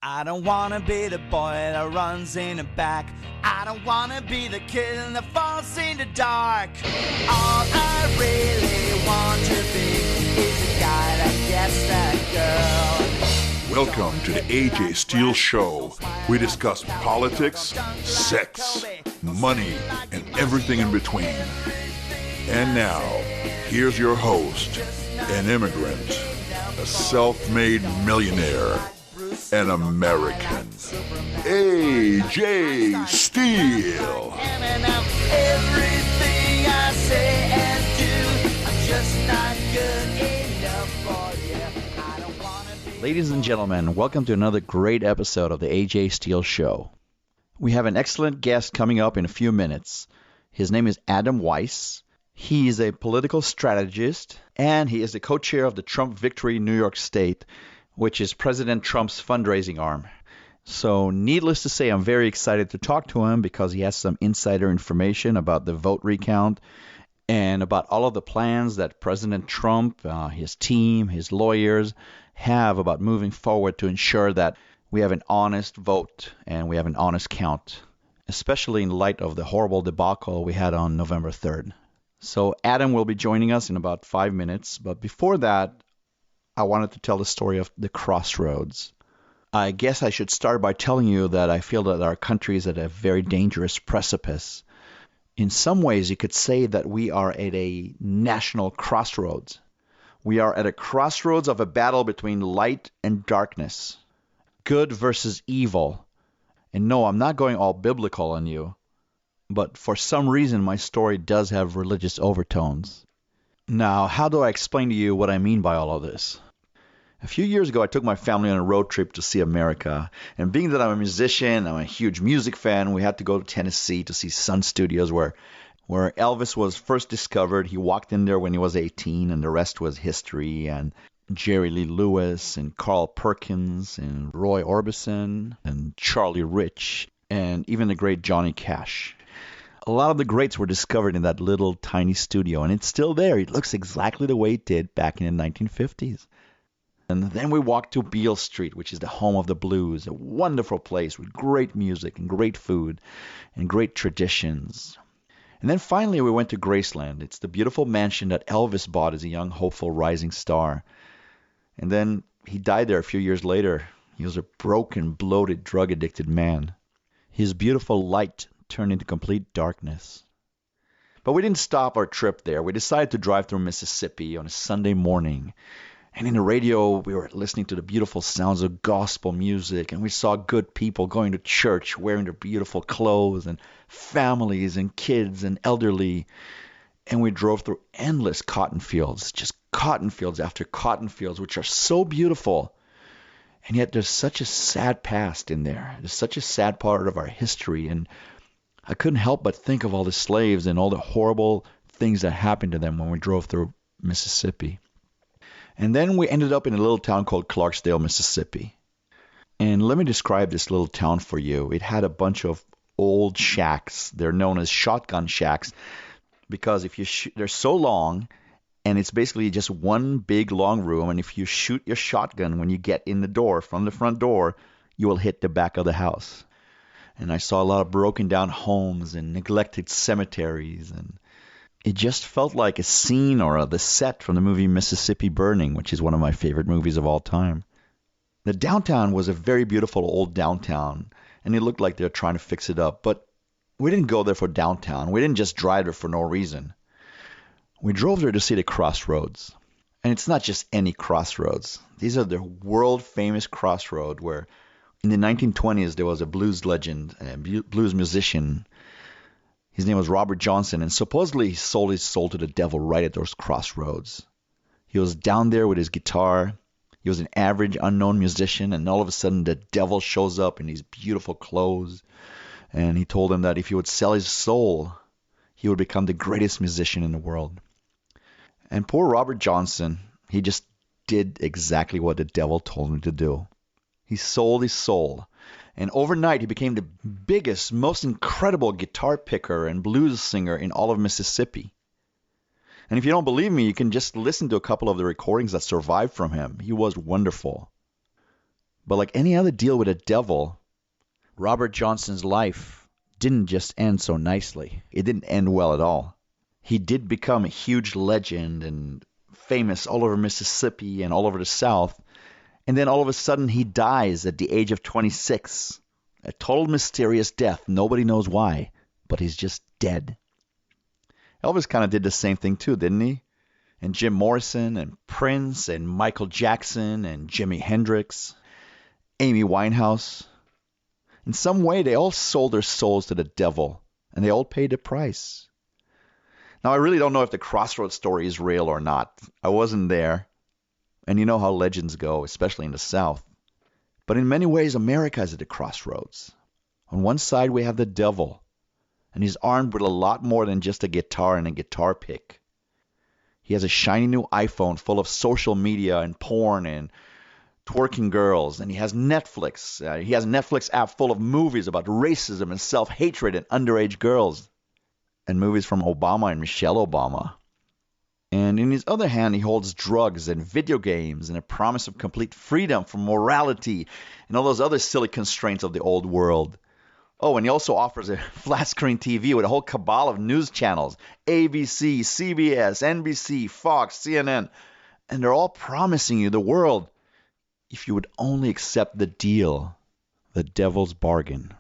I don't wanna be the boy that runs in the back. I don't wanna be the kid that falls in the dark. All I really want to be is the guy that gets that girl. Welcome to the AJ Steele Show. We discuss politics, sex, money, and everything in between. And now, here's your host, an immigrant, a self-made millionaire, an American, AJ Steele. Everything I say and do, I'm just not good enough for you. I don't wanna be. Ladies and gentlemen, welcome to another great episode of the AJ Steele Show. We have an excellent guest coming up in a few minutes. His name is Adam Weiss. He is a political strategist, and he is the co-chair of the Trump Victory New York State, which is President Trump's fundraising arm. So needless to say, I'm very excited to talk to him because he has some insider information about the vote recount and about all of the plans that President Trump, his team, his lawyers have about moving forward to ensure that we have an honest vote and we have an honest count, especially in light of the horrible debacle we had on November 3rd. So Adam will be joining us in about 5 minutes, but before that, I wanted to tell the story of the crossroads. I guess I should start by telling you that I feel that our country is at a very dangerous precipice. In some ways, you could say that we are at a national crossroads. We are at a crossroads of a battle between light and darkness, good versus evil. And no, I'm not going all biblical on you, but for some reason, my story does have religious overtones. Now, how do I explain to you what I mean by all of this? A few years ago, I took my family on a road trip to see America. And being that I'm a musician, I'm a huge music fan, we had to go to Tennessee to see Sun Studios, where Elvis was first discovered. He walked in there when he was 18, and the rest was history. And Jerry Lee Lewis, and Carl Perkins, and Roy Orbison, and Charlie Rich, and even the great Johnny Cash. A lot of the greats were discovered in that little tiny studio, and it's still there. It looks exactly the way it did back in the 1950s. And then we walked to Beale Street, which is the home of the blues, a wonderful place with great music and great food and great traditions. And then finally we went to Graceland. It's the beautiful mansion that Elvis bought as a young, hopeful, rising star. And then he died there a few years later. He was a broken, bloated, drug-addicted man. His beautiful light turned into complete darkness. But we didn't stop our trip there. We decided to drive through Mississippi on a Sunday morning. And in the radio, we were listening to the beautiful sounds of gospel music, and we saw good people going to church wearing their beautiful clothes, and families and kids and elderly. And we drove through endless cotton fields, just cotton fields after cotton fields, which are so beautiful. And yet there's such a sad past in there. There's such a sad part of our history. And I couldn't help but think of all the slaves and all the horrible things that happened to them when we drove through Mississippi. And then we ended up in a little town called Clarksdale, Mississippi. And let me describe this little town for you. It had a bunch of old shacks. They're known as shotgun shacks because if you they're so long, and it's basically just one big long room. And if you shoot your shotgun when you get in the door, from the front door, you will hit the back of the house. And I saw a lot of broken down homes and neglected cemeteries, and it just felt like a scene or the set from the movie Mississippi Burning, which is one of my favorite movies of all time. The downtown was a very beautiful old downtown, and it looked like they were trying to fix it up. But we didn't go there for downtown. We didn't just drive there for no reason. We drove there to see the crossroads. And it's not just any crossroads. These are the world-famous crossroad where in the 1920s there was a blues legend, a blues musician. His name was Robert Johnson, and supposedly he sold his soul to the devil right at those crossroads. He was down there with his guitar. He was an average, unknown musician, and all of a sudden the devil shows up in these beautiful clothes. And he told him that if he would sell his soul, he would become the greatest musician in the world. And poor Robert Johnson, he just did exactly what the devil told him to do. He sold his soul. And overnight, he became the biggest, most incredible guitar picker and blues singer in all of Mississippi. And if you don't believe me, you can just listen to a couple of the recordings that survived from him. He was wonderful. But like any other deal with a devil, Robert Johnson's life didn't just end so nicely. It didn't end well at all. He did become a huge legend and famous all over Mississippi and all over the South. And then all of a sudden he dies at the age of 26. A total mysterious death. Nobody knows why, but he's just dead. Elvis kind of did the same thing too, didn't he? And Jim Morrison and Prince and Michael Jackson and Jimi Hendrix, Amy Winehouse. In some way, they all sold their souls to the devil, and they all paid the price. Now, I really don't know if the crossroads story is real or not. I wasn't there. And you know how legends go, especially in the South. But in many ways, America is at the crossroads. On one side, we have the devil, and he's armed with a lot more than just a guitar and a guitar pick. He has a shiny new iPhone full of social media and porn and twerking girls, and he has Netflix. He has a Netflix app full of movies about racism and self-hatred and underage girls, and movies from Obama and Michelle Obama. And in his other hand, he holds drugs and video games and a promise of complete freedom from morality and all those other silly constraints of the old world. Oh, and he also offers a flat-screen TV with a whole cabal of news channels, ABC, CBS, NBC, Fox, CNN, and they're all promising you the world if you would only accept the deal, the devil's bargain.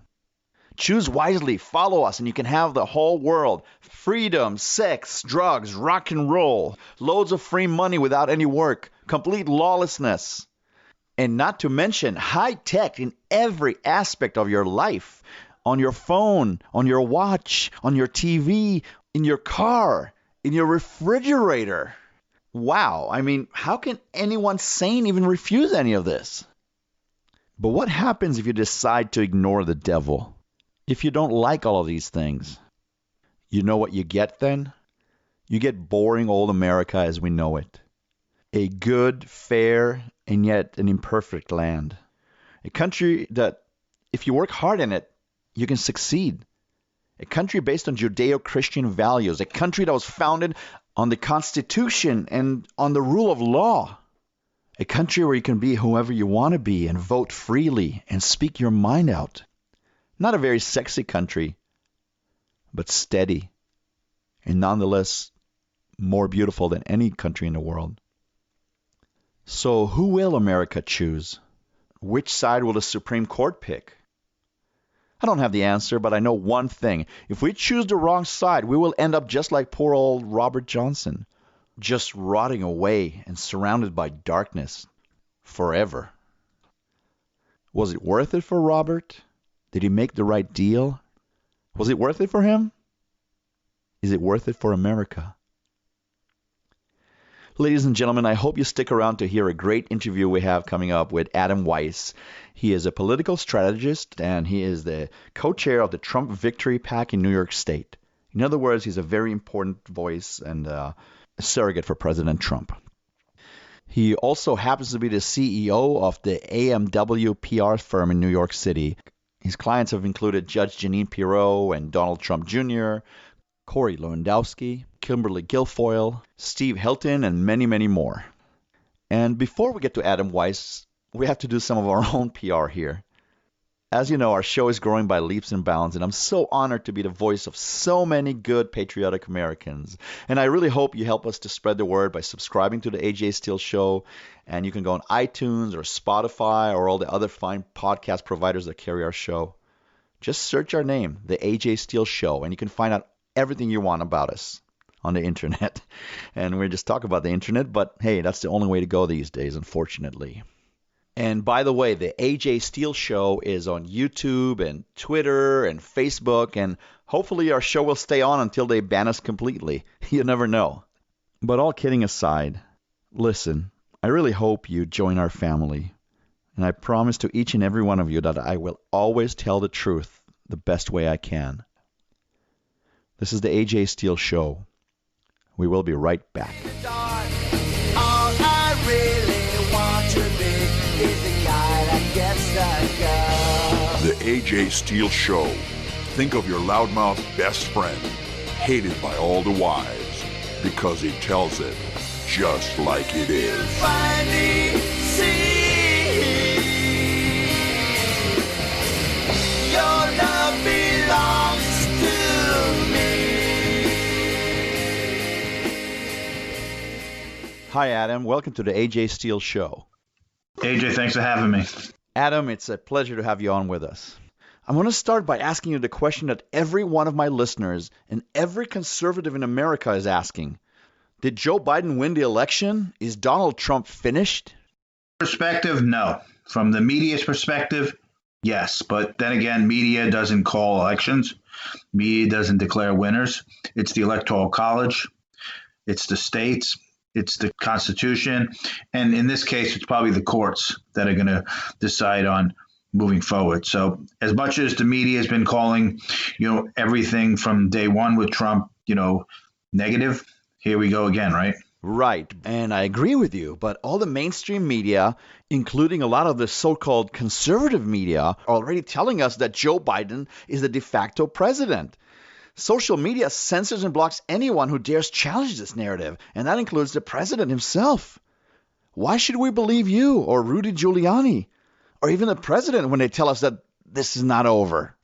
Choose wisely, follow us, and you can have the whole world. Freedom, sex, drugs, rock and roll, loads of free money without any work, complete lawlessness. And not to mention high tech in every aspect of your life. On your phone, on your watch, on your TV, in your car, in your refrigerator. Wow, I mean, how can anyone sane even refuse any of this? But what happens if you decide to ignore the devil? If you don't like all of these things? You know what you get then? You get boring old America as we know it. A good, fair, and yet an imperfect land. A country that, if you work hard in it, you can succeed. A country based on Judeo-Christian values. A country that was founded on the Constitution and on the rule of law. A country where you can be whoever you want to be and vote freely and speak your mind out. Not a very sexy country, but steady and nonetheless more beautiful than any country in the world. So who will America choose? Which side will the Supreme Court pick? I don't have the answer, but I know one thing. If we choose the wrong side, we will end up just like poor old Robert Johnson, just rotting away and surrounded by darkness forever. Was it worth it for Robert? Did he make the right deal? Was it worth it for him? Is it worth it for America? Ladies and gentlemen, I hope you stick around to hear a great interview we have coming up with Adam Weiss. He is a political strategist, and he is the co-chair of the Trump Victory PAC in New York State. In other words, he's a very important voice and a surrogate for President Trump. He also happens to be the CEO of the AMW PR firm in New York City. His clients have included Judge Jeanine Pirro and Donald Trump Jr., Corey Lewandowski, Kimberly Guilfoyle, Steve Hilton, and many, many more. And before we get to Adam Weiss, we have to do some of our own PR here. As you know, our show is growing by leaps and bounds, and I'm so honored to be the voice of so many good patriotic Americans. And I really hope you help us to spread the word by subscribing to the AJ Steele Show. And you can go on iTunes or Spotify or all the other fine podcast providers that carry our show. Just search our name, The AJ Steele Show, and you can find out everything you want about us on the internet. And we just talk about the internet, but hey, that's the only way to go these days, unfortunately. And by the way, the AJ Steele Show is on YouTube and Twitter and Facebook, and hopefully our show will stay on until they ban us completely. You never know. But all kidding aside, listen, I really hope you join our family. And I promise to each and every one of you that I will always tell the truth the best way I can. This is the AJ Steele Show. We will be right back. All I really want to be is the guy that gets the girl. The AJ Steele Show. Think of your loudmouth best friend, hated by all the wives, because he tells it just like it is. Finally see Hi, Adam. Welcome to the AJ Steele Show. AJ, thanks for having me. Adam, it's a pleasure to have you on with us. I want to start by asking you the question that every one of my listeners and every conservative in America is asking. Did Joe Biden win the election? Is Donald Trump finished? Perspective, no. From the media's perspective, yes. But then again, media doesn't call elections. Media doesn't declare winners. It's the Electoral College. It's the states. It's the Constitution. And in this case, it's probably the courts that are going to decide on moving forward. So as much as the media has been calling, everything from day one with Trump, negative, here we go again, right? Right. And I agree with you. But all the mainstream media, including a lot of the so-called conservative media, are already telling us that Joe Biden is the de facto president. Social media censors and blocks anyone who dares challenge this narrative, and that includes the president himself. Why should we believe you or Rudy Giuliani or even the president when they tell us that this is not over?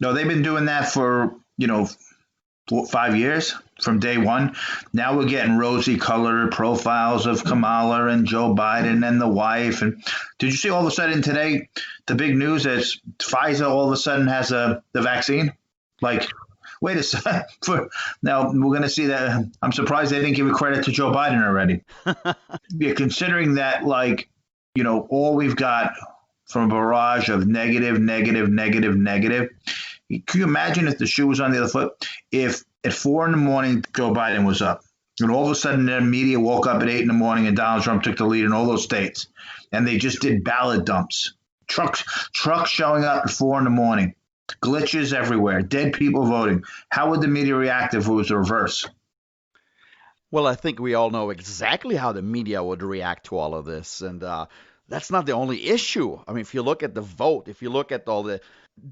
No, they've been doing that for, 5 years from day one. Now we're getting rosy colored profiles of Kamala and Joe Biden and the wife. And did you see all of a sudden today, the big news is Pfizer all of a sudden has the vaccine? Like, wait a second. Now we're going to see that. I'm surprised they didn't give credit to Joe Biden already. Yeah, considering that, all we've got from a barrage of negative. Can you imagine if the shoe was on the other foot? If at 4 a.m, Joe Biden was up, and all of a sudden the media woke up at 8 a.m. and Donald Trump took the lead in all those states, and they just did ballot dumps, trucks showing up at 4 a.m, glitches everywhere, dead people voting. How would the media react if it was the reverse? Well, I think we all know exactly how the media would react to all of this, and that's not the only issue. I mean, if you look at the vote, if you look at all the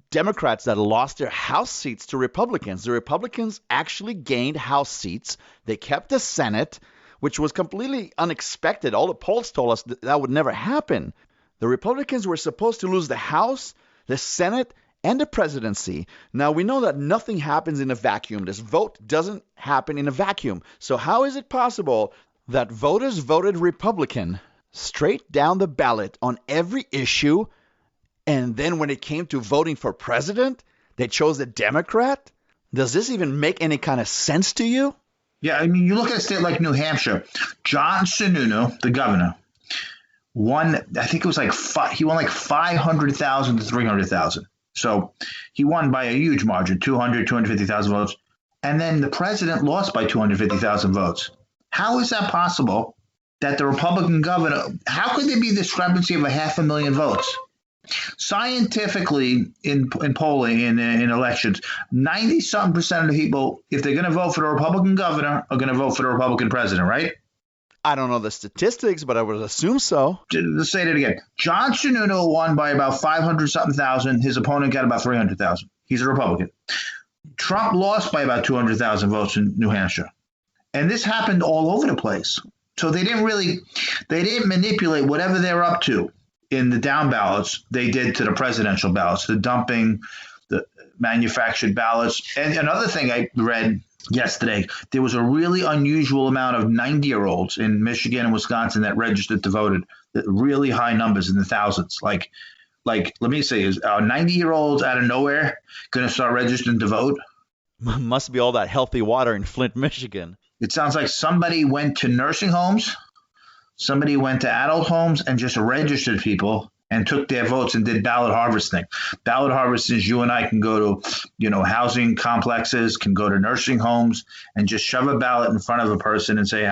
Democrats that lost their House seats to Republicans, the Republicans actually gained House seats. They kept the Senate, which was completely unexpected. All the polls told us that would never happen. The Republicans were supposed to lose the House, the Senate, and the presidency. Now, we know that nothing happens in a vacuum. This vote doesn't happen in a vacuum. So how is it possible that voters voted Republican straight down the ballot on every issue, and then when it came to voting for president, they chose a Democrat? Does this even make any kind of sense to you? Yeah, I mean, you look at a state like New Hampshire. John Sununu, the governor, won, I think it was he won 500,000 to 300,000. So he won by a huge margin, 250,000 votes. And then the president lost by 250,000 votes. How is that possible that the Republican governor, how could there be a discrepancy of 500,000 votes? Scientifically, in polling, in elections, 90-something% of the people, if they're going to vote for the Republican governor, are going to vote for the Republican president, right? I don't know the statistics, but I would assume so. Let's say that again. John Sununu won by about 500-something thousand. His opponent got about 300,000. He's a Republican. Trump lost by about 200,000 votes in New Hampshire. And this happened all over the place. So they didn't manipulate whatever they were up to in the down ballots. They did to the presidential ballots, the dumping, the manufactured ballots. And another thing I read yesterday, there was a really unusual amount of 90-year-olds in Michigan and Wisconsin that registered to vote, really high numbers in the thousands. Like, let me say, is 90-year-olds out of nowhere going to start registering to vote? Must be all that healthy water in Flint, Michigan. It sounds like somebody went to nursing homes, somebody went to adult homes and just registered people and took their votes and did ballot harvesting. Ballot harvesting is you and I can go to, housing complexes, can go to nursing homes and just shove a ballot in front of a person and say,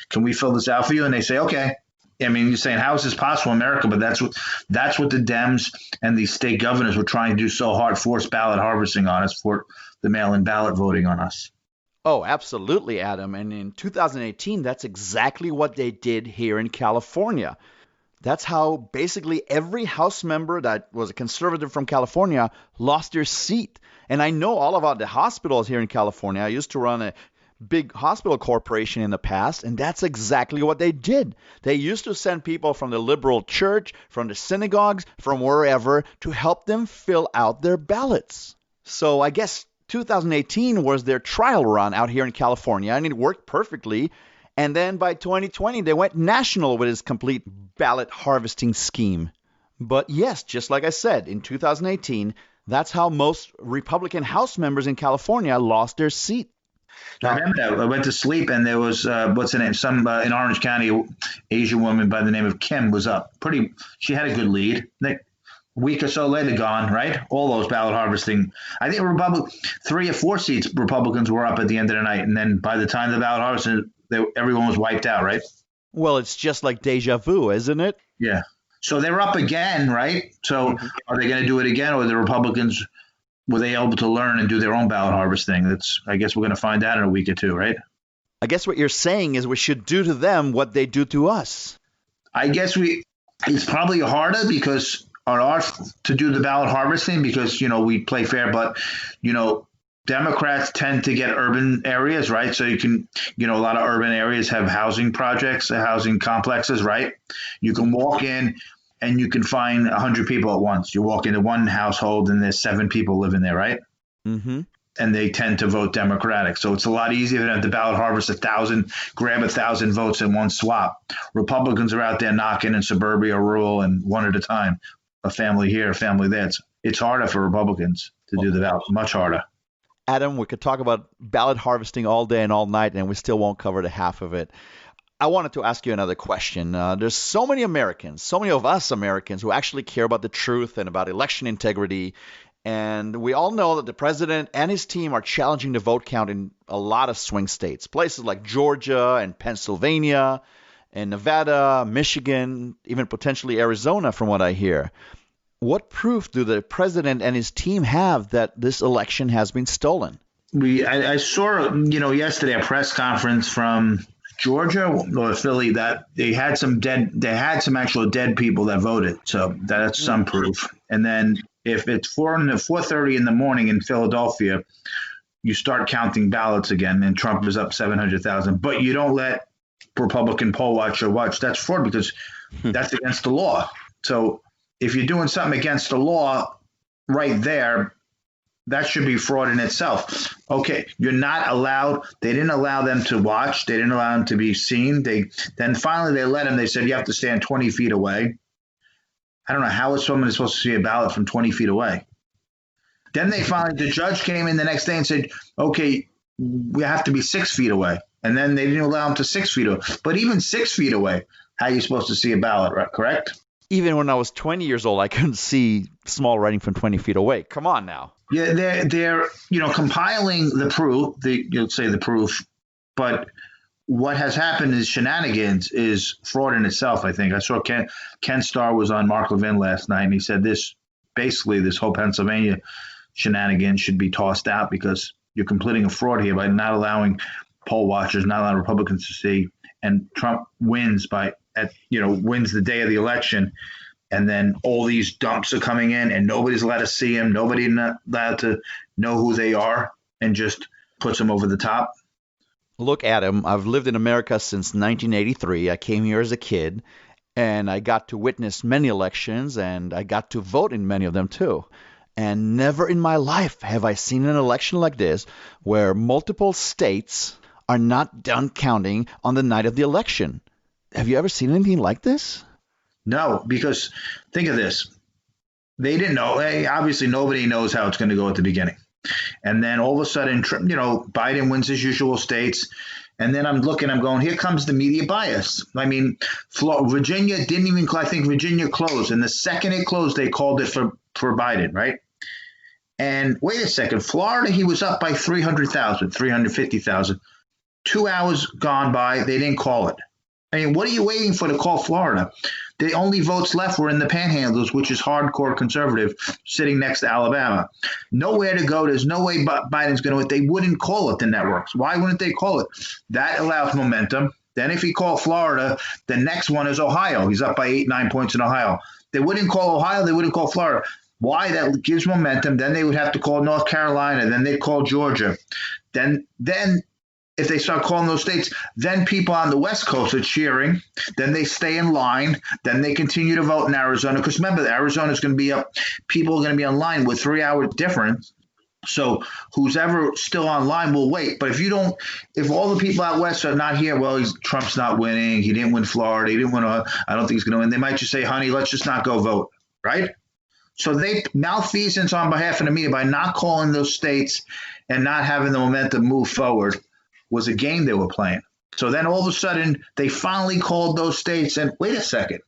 can we fill this out for you? And they say, okay. I mean, you're saying, how is this possible in America? But that's what the Dems and the state governors were trying to do so hard, force ballot harvesting on us, for the mail-in ballot voting on us. Oh, absolutely, Adam. And in 2018, that's exactly what they did here in California. That's how basically every House member that was a conservative from California lost their seat. And I know all about the hospitals here in California. I used to run a big hospital corporation in the past, and that's exactly what they did. They used to send people from the liberal church, from the synagogues, from wherever to help them fill out their ballots. So I guess 2018 was their trial run out here in California, and it worked perfectly. And then by 2020, they went national with his complete ballot harvesting scheme. But yes, just like I said, in 2018, that's how most Republican House members in California lost their seat. I remember that. I went to sleep and there was, what's her name? Some in Orange County, Asian woman by the name of Kim was up. She had a good lead. A week or so later, gone, right? All those ballot harvesting. I think 3 or 4 seats Republicans were up at the end of the night. And then by the time the ballot harvesting, everyone was wiped out, right? Well, it's just like deja vu, isn't it? Yeah. So they're up again, right? So Are they going to do it again, or the Republicans, were they able to learn and do their own ballot harvesting? I guess we're going to find out in a week or two, right? I guess what you're saying is we should do to them what they do to us. I guess it's probably harder because on ours to do the ballot harvesting because, we play fair, but, Democrats tend to get urban areas, right? So you can, a lot of urban areas have housing projects, housing complexes, right? You can walk in and you can find 100 people at once. You walk into one household and there's 7 people living there, right? Mm-hmm. And they tend to vote Democratic. So it's a lot easier than the ballot harvest 1,000, grab 1,000 votes in one swap. Republicans are out there knocking in suburbia, rural, and one at a time. A family here, a family there. It's harder for Republicans to do the ballot, much harder. Adam, we could talk about ballot harvesting all day and all night, and we still won't cover the half of it. I wanted to ask you another question. There's so many Americans, so many of us Americans who actually care about the truth and about election integrity. And we all know that the president and his team are challenging the vote count in a lot of swing states, places like Georgia and Pennsylvania and Nevada, Michigan, even potentially Arizona, from what I hear. What proof do the president and his team have that this election has been stolen? I saw, yesterday a press conference from Georgia or Philly that they had some actual dead people that voted. So that's some proof. And then if it's 4:30 in the morning in Philadelphia, you start counting ballots again, and Trump is up 700,000. But you don't let Republican poll watcher watch. That's fraud because that's against the law. So if you're doing something against the law right there, that should be fraud in itself. Okay, you're not allowed. They didn't allow them to watch. They didn't allow them to be seen. Then finally they let them. They said you have to stand 20 feet away. I don't know how is someone supposed to see a ballot from 20 feet away. Then the judge came in the next day and said, okay, we have to be 6 feet away. And then they didn't allow them to 6 feet away. But even 6 feet away, how are you supposed to see a ballot, right? Correct? Even when I was 20 years old, I couldn't see small writing from 20 feet away. Come on now. Yeah, they're compiling the proof. You'll say the proof, but what has happened is shenanigans is fraud in itself. I think I saw Ken Starr was on Mark Levin last night, and he said this whole Pennsylvania shenanigans should be tossed out because you're completing a fraud here by not allowing poll watchers, not allowing Republicans to see, and Trump wins wins the day of the election, and then all these dumps are coming in and nobody's allowed to see him, nobody's not allowed to know who they are, and just puts them over the top. Look, Adam, I've lived in America since 1983. I came here as a kid, and I got to witness many elections, and I got to vote in many of them too. And never in my life have I seen an election like this where multiple states are not done counting on the night of the election. Have you ever seen anything like this? No, because think of this. They didn't know. Obviously, nobody knows how it's going to go at the beginning. And then all of a sudden, Biden wins his usual states. And then I'm going, here comes the media bias. I mean, Virginia didn't even, I think Virginia closed. And the second it closed, they called it for Biden, right? And wait a second, Florida, he was up by 300,000, 350,000. 2 hours gone by, they didn't call it. I mean, what are you waiting for to call Florida? The only votes left were in the panhandles, which is hardcore conservative, sitting next to Alabama. Nowhere to go. There's no way Biden's going to. They wouldn't call it, the networks. Why wouldn't they call it? That allows momentum. Then if he called Florida, the next one is Ohio. He's up by 8-9 points in Ohio. They wouldn't call Ohio. They wouldn't call Florida. Why? That gives momentum. Then they would have to call North Carolina. Then they'd call Georgia. Then if they start calling those states, then people on the West Coast are cheering. Then they stay in line. Then they continue to vote in Arizona. Because remember, Arizona is going to be up. People are going to be online with 3 hour difference. So who's ever still online will wait. But if all the people out west are not here, well, Trump's not winning. He didn't win Florida. He didn't win. I don't think he's going to win. They might just say, honey, let's just not go vote, right? So they malfeasance on behalf of the media by not calling those states and not having the momentum move forward was a game they were playing. So then all of a sudden they finally called those states and wait a second.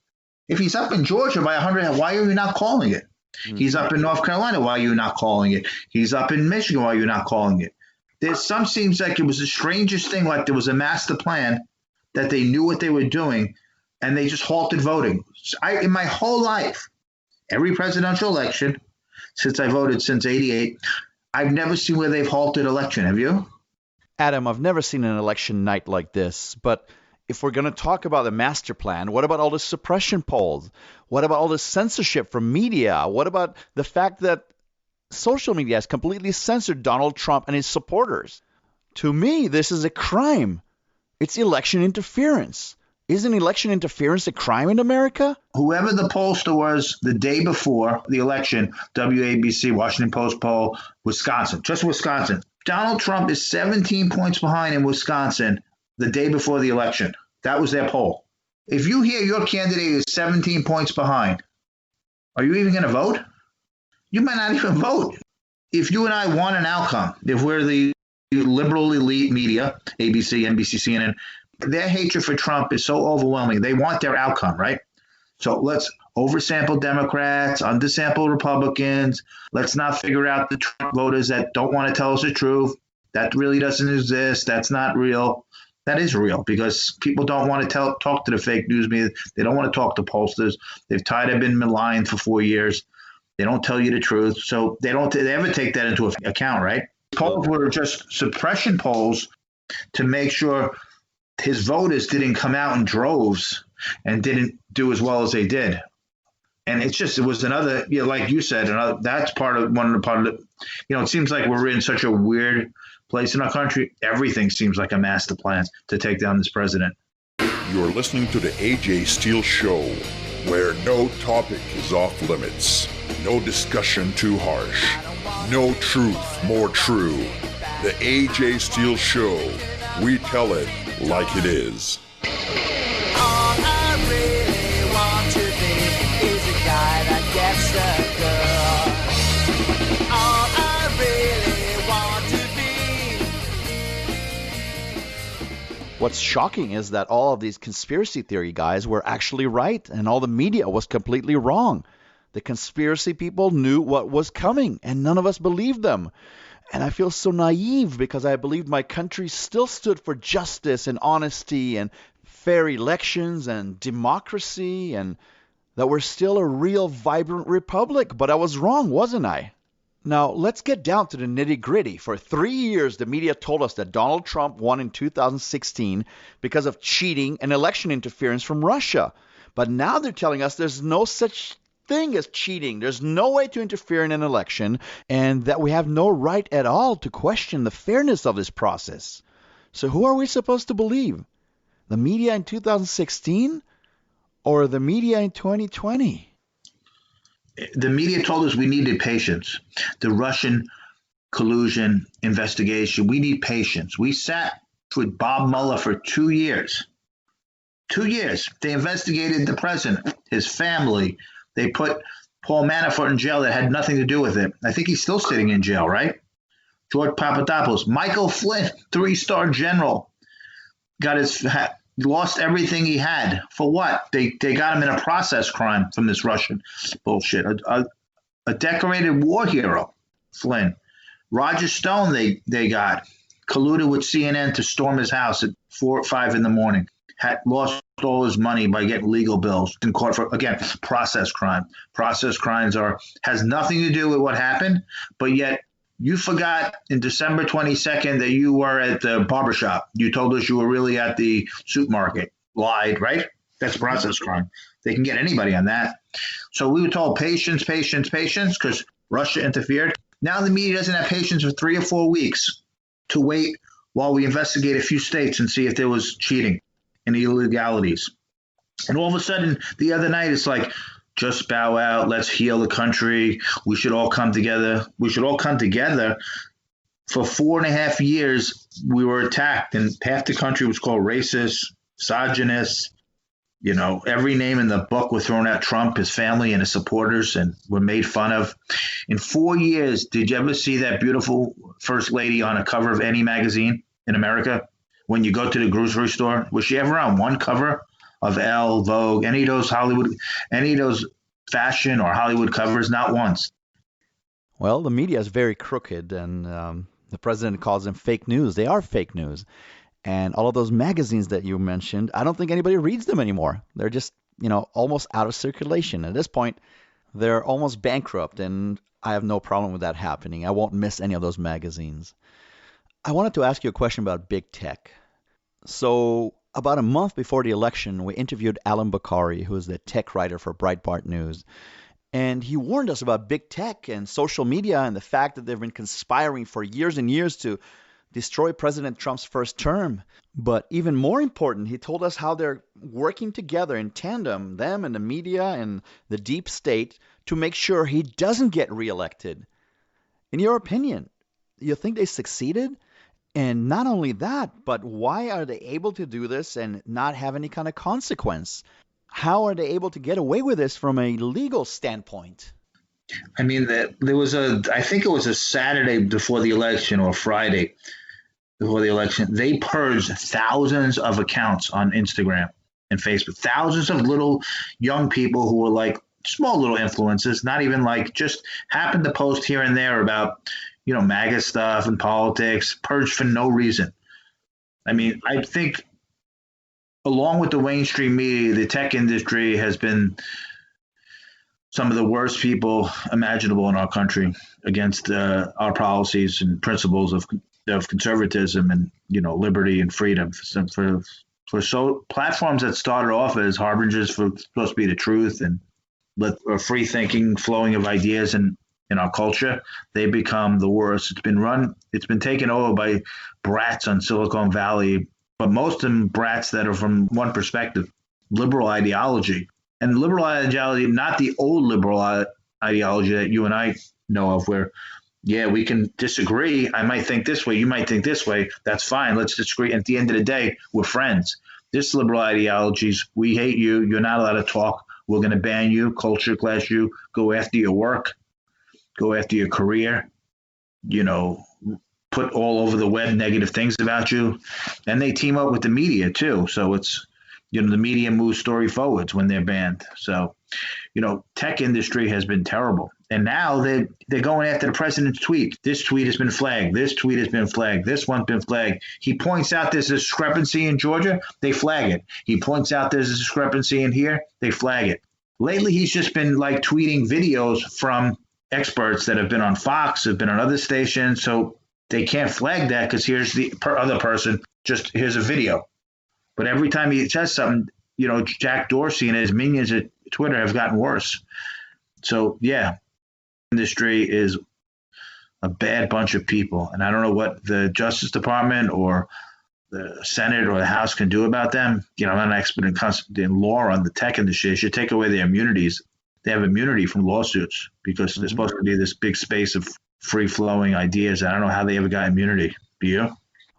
If he's up in Georgia by 100, why are you not calling it? He's up in North Carolina. Why are you not calling it? He's up in Michigan. Why are you not calling it? There's some seems like it was the strangest thing, like there was a master plan that they knew what they were doing and they just halted voting. In my whole life, every presidential election, since I voted since 88, I've never seen where they've halted election. Have you? Adam, I've never seen an election night like this, but if we're going to talk about the master plan, what about all the suppression polls? What about all the censorship from media? What about the fact that social media has completely censored Donald Trump and his supporters? To me, this is a crime. It's election interference. Isn't election interference a crime in America? Whoever the pollster was the day before the election, WABC, Washington Post poll, Wisconsin, just Wisconsin. Donald Trump is 17 points behind in Wisconsin the day before the election. That was their poll. If you hear your candidate is 17 points behind, are you even going to vote? You might not even vote. If you and I want an outcome, if we're the liberal elite media, ABC, NBC, CNN, their hatred for Trump is so overwhelming. They want their outcome, right? So let's oversample Democrats, undersample Republicans. Let's not figure out the Trump voters that don't want to tell us the truth. That really doesn't exist. That's not real. That is real because people don't want to talk to the fake news media. They don't want to talk to pollsters. They've tired of being maligned for 4 years. They don't tell you the truth. So they ever take that into account, right? Polls were just suppression polls to make sure his voters didn't come out in droves and didn't do as well as they did. And it was another, like you said, that's it seems like we're in such a weird place in our country. Everything seems like a master plan to take down this president. You're listening to the AJ Steele Show, where no topic is off limits, no discussion too harsh, no truth more true. The AJ Steele Show, we tell it like it is. All I really want to be is a guy that gets the girl. All I really want to be. What's shocking is that all of these conspiracy theory guys were actually right and all the media was completely wrong. The conspiracy people knew what was coming and none of us believed them. And I feel so naive because I believed my country still stood for justice and honesty and fair elections and democracy and that we're still a real vibrant republic. But I was wrong, wasn't I? Now, let's get down to the nitty-gritty. For 3 years, the media told us that Donald Trump won in 2016 because of cheating and election interference from Russia. But now they're telling us there's no such thing as cheating. There's no way to interfere in an election, and that we have no right at all to question the fairness of this process. So who are we supposed to believe? The media in 2016 or the media in 2020? The media told us we needed patience. The Russian collusion investigation, we need patience. We sat with Bob Mueller for 2 years. 2 years. They investigated the president, his family. They put Paul Manafort in jail that had nothing to do with it. I think he's still sitting in jail, right? George Papadopoulos. Michael Flynn, 3-star general, lost everything he had. For what? They got him in a process crime from this Russian bullshit. A decorated war hero, Flynn. Roger Stone they got. Colluded with CNN to storm his house at 4 or 5 in the morning. Had lost all his money by getting legal bills in court for, again, process crime. Process crimes has nothing to do with what happened, but yet you forgot in December 22nd that you were at the barbershop. You told us you were really at the supermarket. Lied, right? That's process crime. They can get anybody on that. So we were told patience, patience, patience, because Russia interfered. Now the media doesn't have patience for 3 or 4 weeks to wait while we investigate a few states and see if there was cheating and illegalities. And all of a sudden, the other night, it's like just bow out. Let's heal the country. We should all come together. We should all come together. For 4.5 years, we were attacked, and half the country was called racist, misogynist. Every name in the book was thrown at Trump, his family, and his supporters, and were made fun of. In 4 years, did you ever see that beautiful first lady on a cover of any magazine in America? When you go to the grocery store, was she ever on one cover of Elle, Vogue, any of those fashion or Hollywood covers? Not once. Well, the media is very crooked, and the president calls them fake news. They are fake news. And all of those magazines that you mentioned, I don't think anybody reads them anymore. They're just, almost out of circulation. At this point, they're almost bankrupt, and I have no problem with that happening. I won't miss any of those magazines. I wanted to ask you a question about big tech. So about a month before the election, we interviewed Alan Bakari, who is the tech writer for Breitbart News. And he warned us about big tech and social media and the fact that they've been conspiring for years and years to destroy President Trump's first term. But even more important, he told us how they're working together in tandem, them and the media and the deep state, to make sure he doesn't get reelected. In your opinion, you think they succeeded? And not only that, but why are they able to do this and not have any kind of consequence? How are they able to get away with this from a legal standpoint? I mean, I think it was a Saturday before the election or Friday before the election. They purged thousands of accounts on Instagram and Facebook, thousands of little young people who were like small little influencers, not even like just happened to post here and there about, MAGA stuff and politics, purged for no reason. I mean, I think along with the mainstream media, the tech industry has been some of the worst people imaginable in our country against our policies and principles of conservatism and liberty and freedom. For platforms that started off as harbingers for supposed to be the truth and a free thinking, flowing of ideas in our culture, they become the worst. It's been taken over by brats on Silicon Valley, but most of them brats that are from one perspective, liberal ideology. And liberal ideology, not the old liberal ideology that you and I know of, where, we can disagree. I might think this way. You might think this way. That's fine. Let's disagree. At the end of the day, we're friends. This liberal ideologies, we hate you. You're not allowed to talk. We're going to ban you, culture class you, go after your work, go after your career, put all over the web negative things about you. And they team up with the media too. So it's, the media moves story forwards when they're banned. So, tech industry has been terrible. And now they're going after the president's tweet. This tweet has been flagged. This tweet has been flagged. This one's been flagged. He points out there's a discrepancy in Georgia. They flag it. He points out there's a discrepancy in here. They flag it. Lately, he's just been like tweeting videos from experts that have been on Fox, have been on other stations. So they can't flag that because here's the other person. Just here's a video. But every time he says something, Jack Dorsey and his minions at Twitter have gotten worse. So, industry is a bad bunch of people. And I don't know what the Justice Department or the Senate or the House can do about them. I'm not an expert in law on the tech industry. They should take away their immunities. They have immunity from lawsuits because there's supposed to be this big space of free-flowing ideas. I don't know how they ever got immunity. Do you?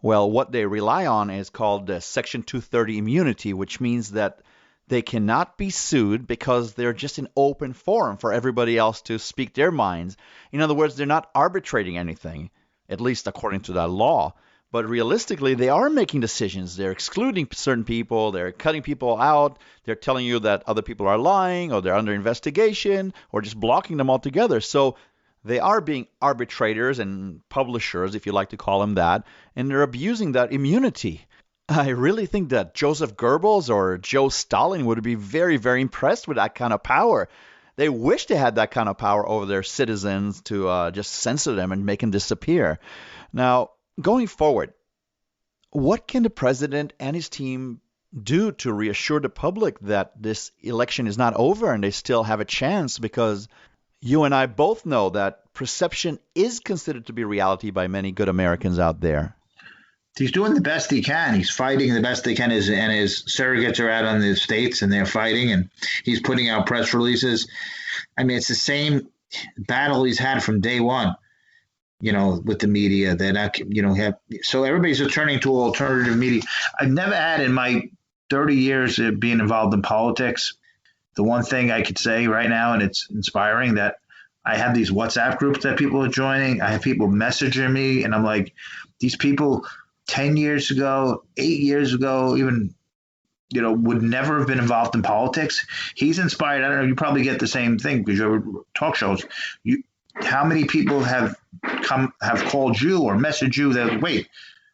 Well, what they rely on is called Section 230 immunity, which means that they cannot be sued because they're just an open forum for everybody else to speak their minds. In other words, they're not arbitrating anything, at least according to that law. But realistically, they are making decisions. They're excluding certain people. They're cutting people out. They're telling you that other people are lying or they're under investigation or just blocking them altogether. So they are being arbitrators and publishers, if you like to call them that, and they're abusing that immunity. I really think that Joseph Goebbels or Joe Stalin would be very, very impressed with that kind of power. They wish they had that kind of power over their citizens to just censor them and make them disappear. Now, going forward, what can the president and his team do to reassure the public that this election is not over and they still have a chance? Because you and I both know that perception is considered to be reality by many good Americans out there. He's doing the best he can. He's fighting the best they can, and his surrogates are out on the states and they're fighting, and he's putting out press releases. I mean, it's the same battle he's had from day one, with the media. So everybody's returning to alternative media. I've never had in my 30 years of being involved in politics, the one thing I could say right now, and it's inspiring, that I have these WhatsApp groups that people are joining. I have people messaging me, and I'm like, these people 10 years ago, 8 years ago, even, would never have been involved in politics. He's inspired. I don't know, you probably get the same thing because you're talk shows. How many people have called you or messaged you that, wait,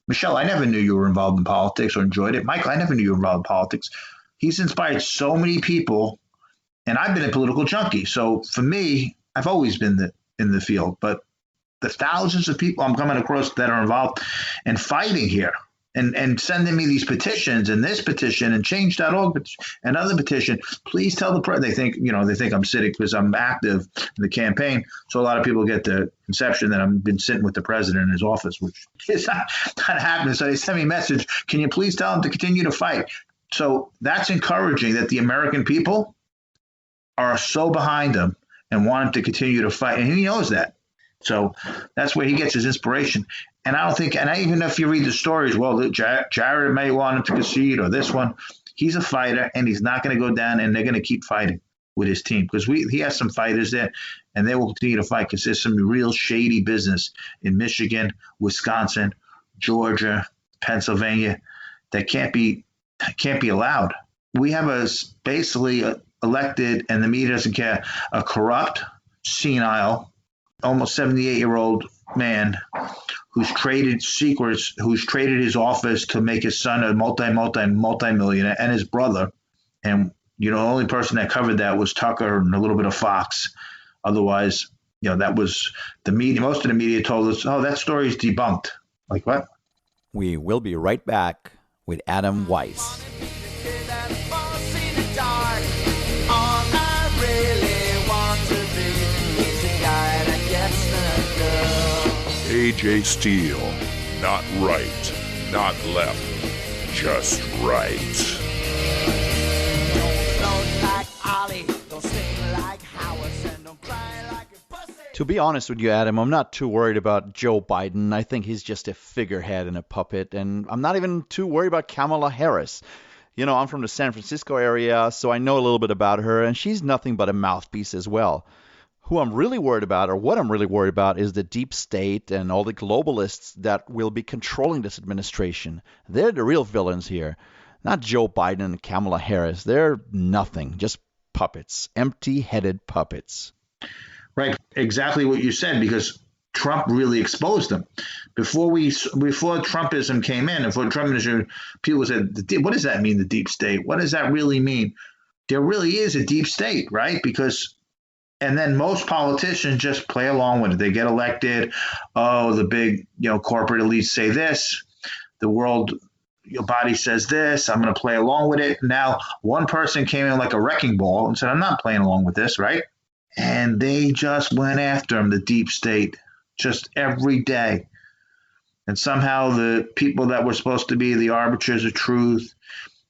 Michelle, I never knew you were involved in politics or enjoyed it. Michael, I never knew you were involved in politics. He's inspired so many people, and I've been a political junkie. So for me, I've always been in the field, but the thousands of people I'm coming across that are involved and fighting here and sending me these petitions and this petition and change.org and other petition. Please tell the president. They think I'm sitting because I'm active in the campaign. So a lot of people get the conception that I've been sitting with the president in his office, which is not happening. So they send me a message. Can you please tell him to continue to fight? So that's encouraging that the American people are so behind him and want him to continue to fight. And he knows that. So that's where he gets his inspiration. And I don't think, and even if you read the stories, well, Jared may want him to concede or this one. He's a fighter, and he's not going to go down, and they're going to keep fighting with his team because he has some fighters there, and they will continue to fight because there's some real shady business in Michigan, Wisconsin, Georgia, Pennsylvania that can't be allowed. We have basically elected, and the media doesn't care, a corrupt, senile, almost 78-year-old man who's traded secrets, who's traded his office to make his son a multi-millionaire, and his brother. And, the only person that covered that was Tucker and a little bit of Fox. Otherwise, that was the media. Most of the media told us, oh, that story is debunked. Like what? We will be right back with Adam Weiss. AJ Steele. Not right, not left, just right. To be honest with you, Adam, I'm not too worried about Joe Biden. I think he's just a figurehead and a puppet. And I'm not even too worried about Kamala Harris. I'm from the San Francisco area, so I know a little bit about her, and she's nothing but a mouthpiece as well. Who I'm really worried about, or what I'm really worried about, is the deep state and all the globalists that will be controlling this administration. They're the real villains here, not Joe Biden and Kamala Harris. They're nothing, just puppets, empty-headed puppets. Right, exactly what you said, because Trump really exposed them. Before Trumpism came in, before Trumpism, people said, what does that mean, the deep state? What does that really mean? There really is a deep state, right? And then most politicians just play along with it. They get elected. Oh, the big, corporate elites say this. The world body says this. I'm going to play along with it. Now, one person came in like a wrecking ball and said, I'm not playing along with this, right? And they just went after him, the deep state, just every day. And somehow the people that were supposed to be the arbiters of truth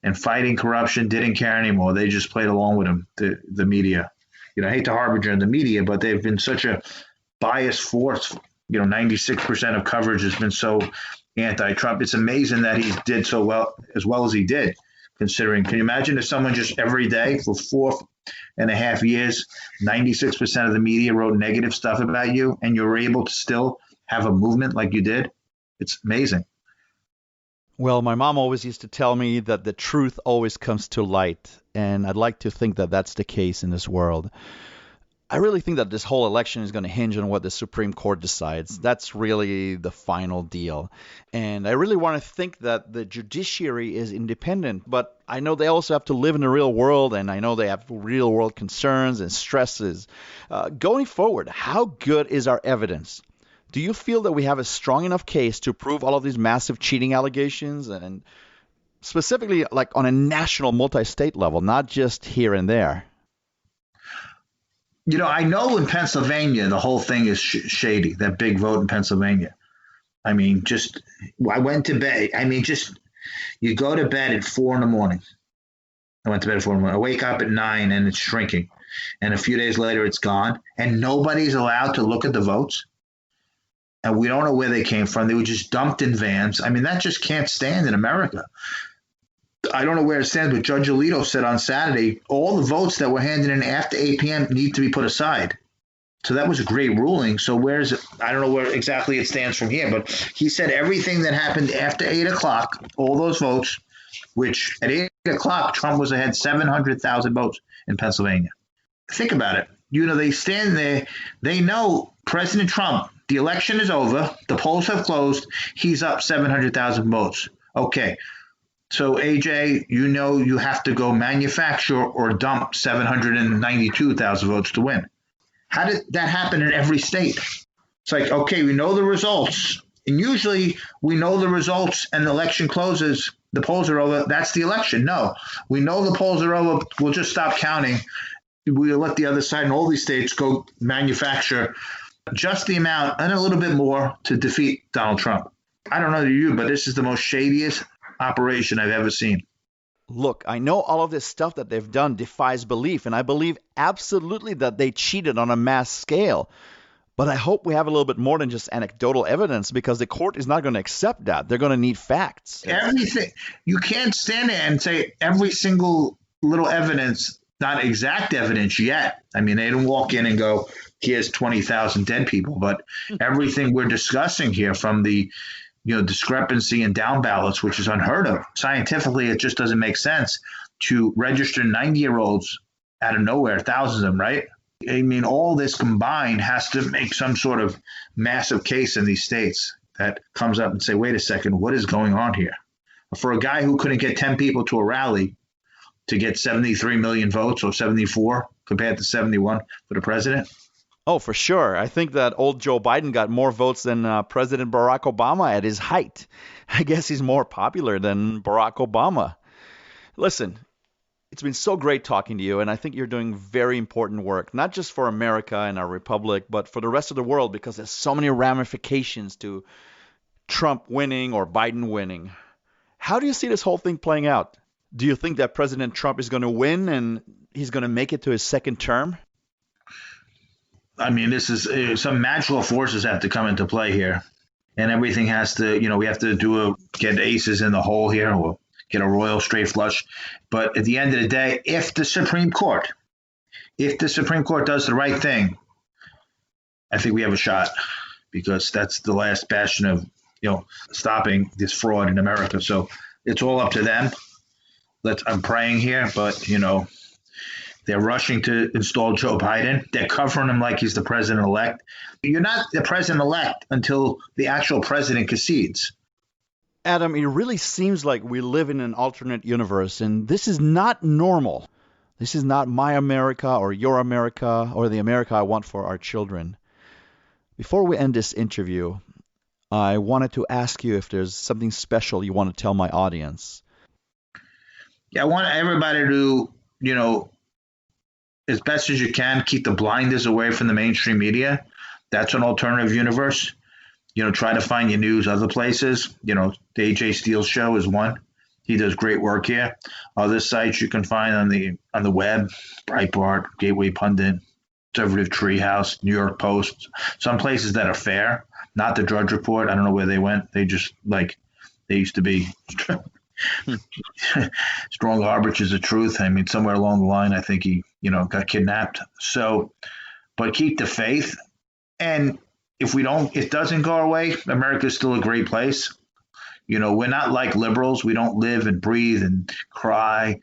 and fighting corruption didn't care anymore. They just played along with him, the media. I hate to harbinger in the media, but they've been such a biased force. 96% of coverage has been so anti-Trump. It's amazing that he did so well as he did, considering. Can you imagine if someone just every day for 4.5 years, 96% of the media wrote negative stuff about you, and you were able to still have a movement like you did? It's amazing. Well, my mom always used to tell me that the truth always comes to light, and I'd like to think that that's the case in this world. I really think that this whole election is going to hinge on what the Supreme Court decides. That's really the final deal. And I really want to think that the judiciary is independent, but I know they also have to live in the real world, and I know they have real world concerns and stresses. Going forward, how good is our evidence? Do you feel that we have a strong enough case to prove all of these massive cheating allegations, and specifically like on a national multi-state level, not just here and there? I know in Pennsylvania, the whole thing is shady, that big vote in Pennsylvania. I mean, I went to bed. I mean, you go to bed at 4 in the morning. I went to bed at 4 in the morning. I wake up at 9 and it's shrinking. And a few days later, it's gone. And nobody's allowed to look at the votes. And we don't know where they came from. They were just dumped in vans. I mean, that just can't stand in America. I don't know where it stands, but Judge Alito said on Saturday, all the votes that were handed in after 8 p.m. need to be put aside. So that was a great ruling. So where's it? I don't know where exactly it stands from here, but he said everything that happened after 8 o'clock, all those votes, which at 8 o'clock, Trump was ahead 700,000 votes in Pennsylvania. Think about it. You know, they stand there. They know President Trump, the election is over. The polls have closed. He's up 700,000 votes. Okay. So, AJ, you know you have to go manufacture or dump 792,000 votes to win. How did that happen in every state? It's like, okay, we know the results. And usually we know the results and the election closes. The polls are over. That's the election. No, we know the polls are over. We'll just stop counting. We'll let the other side in all these states go manufacture just the amount and a little bit more to defeat Donald Trump. I don't know you, but this is the most shadiest operation I've ever seen. Look, I know all of this stuff that they've done defies belief, and I believe absolutely that they cheated on a mass scale. But I hope we have a little bit more than just anecdotal evidence, because the court is not going to accept that. They're going to need facts. Everything. You can't stand there and say every single little evidence, not exact evidence yet. I mean, they didn't walk in and go, here's 20,000 dead people. But everything we're discussing here, from the discrepancy in down ballots, which is unheard of. Scientifically, it just doesn't make sense to register 90-year-olds out of nowhere, thousands of them, right? I mean, all this combined has to make some sort of massive case in these states that comes up and say, wait a second, what is going on here? For a guy who couldn't get 10 people to a rally to get 73 million votes, or 74 compared to 71 for the president. Oh, for sure. I think that old Joe Biden got more votes than President Barack Obama at his height. I guess he's more popular than Barack Obama. Listen, it's been so great talking to you, and I think you're doing very important work, not just for America and our republic, but for the rest of the world, because there's so many ramifications to Trump winning or Biden winning. How do you see this whole thing playing out? Do you think that President Trump is going to win and he's going to make it to his second term? I mean, this is some magical forces have to come into play here, and everything has to, we have to get aces in the hole here, or get a royal straight flush. But at the end of the day, if the Supreme Court does the right thing, I think we have a shot, because that's the last bastion of, stopping this fraud in America. So it's all up to them. I'm praying here, but, they're rushing to install Joe Biden. They're covering him like he's the president-elect. You're not the president-elect until the actual president concedes. Adam, it really seems like we live in an alternate universe, and this is not normal. This is not my America or your America or the America I want for our children. Before we end this interview, I wanted to ask you if there's something special you want to tell my audience. Yeah, I want everybody to, as best as you can, keep the blinders away from the mainstream media. That's an alternative universe. Try to find your news other places. The AJ Steele Show is one. He does great work here. Other sites you can find on the web: Breitbart, Gateway Pundit, Conservative Treehouse, New York Post. Some places that are fair, not the Drudge Report. I don't know where they went. They just they used to be strong arbiters of truth. I mean, somewhere along the line, I think he, got kidnapped. So, but keep the faith. And if it doesn't go our way, America is still a great place. We're not like liberals. We don't live and breathe and cry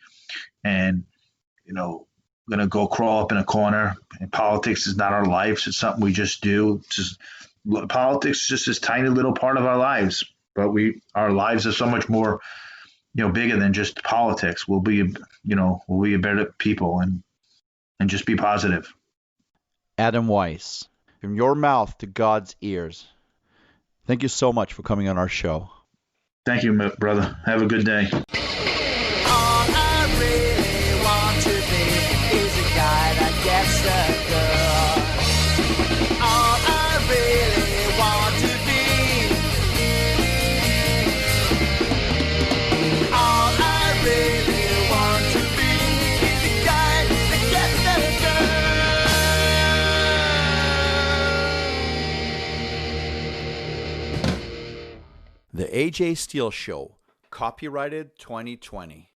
and, going to go crawl up in a corner. And politics is not our lives. It's something we just do. Politics is just this tiny little part of our lives. But our lives are so much more, bigger than just politics. We'll be a better people and just be positive. Adam Weiss, from your mouth to God's ears. Thank you so much for coming on our show. Thank you, brother. Have a good day. All I really want to be is a guy that gets the girl. All I really want to be The AJ Steele Show, copyrighted 2020.